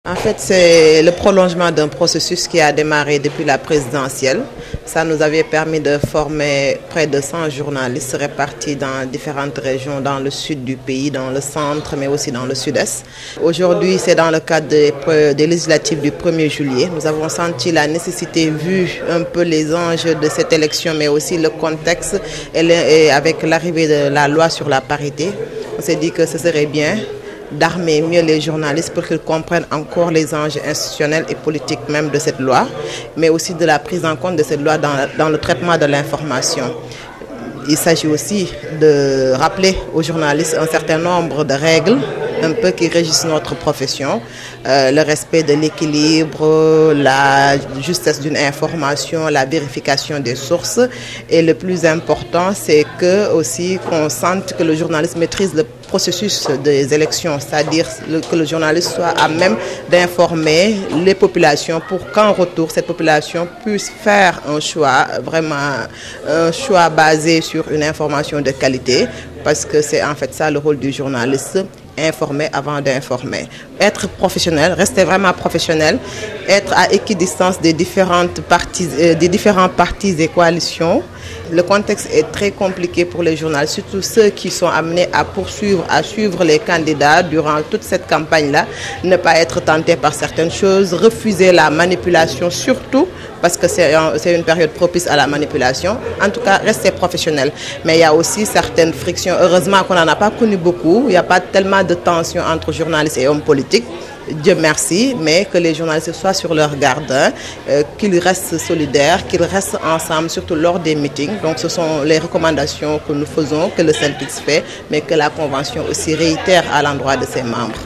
En fait, c'est le prolongement d'un processus qui a démarré depuis la présidentielle. Ça nous avait permis de former près de 100 journalistes répartis dans différentes régions, dans le sud du pays, dans le centre, mais aussi dans le sud-est. Aujourd'hui, c'est dans le cadre des législatives du 1er juillet. Nous avons senti la nécessité, vu un peu les enjeux de cette élection, mais aussi le contexte, et avec l'arrivée de la loi sur la parité, on s'est dit que ce serait bien d'armer mieux les journalistes pour qu'ils comprennent encore les enjeux institutionnels et politiques même de cette loi, mais aussi de la prise en compte de cette loi dans le traitement de l'information. Il s'agit aussi de rappeler aux journalistes un certain nombre de règles un peu qui régissent notre profession, le respect de l'équilibre, la justesse d'une information, la vérification des sources. Et le plus important, c'est qu'on sente que le journaliste maîtrise le processus des élections, c'est-à-dire que le journaliste soit à même d'informer les populations pour qu'en retour, cette population puisse faire un choix, vraiment un choix basé sur une information de qualité, parce que c'est en fait ça le rôle du journaliste. Informer avant d'informer. Être professionnel, rester vraiment professionnel, être à équidistance des différents partis et coalitions. Le contexte est très compliqué pour les journalistes, surtout ceux qui sont amenés à suivre les candidats durant toute cette campagne-là, ne pas être tentés par certaines choses, refuser la manipulation surtout, parce que c'est une période propice à la manipulation. En tout cas, rester professionnel. Mais il y a aussi certaines frictions. Heureusement qu'on n'en a pas connu beaucoup. Il n'y a pas tellement de tension entre journalistes et hommes politiques. Dieu merci, mais que les journalistes soient sur leur garde, qu'ils restent solidaires, qu'ils restent ensemble, surtout lors des meetings. Donc ce sont les recommandations que nous faisons, que le Celtics fait, mais que la Convention aussi réitère à l'endroit de ses membres.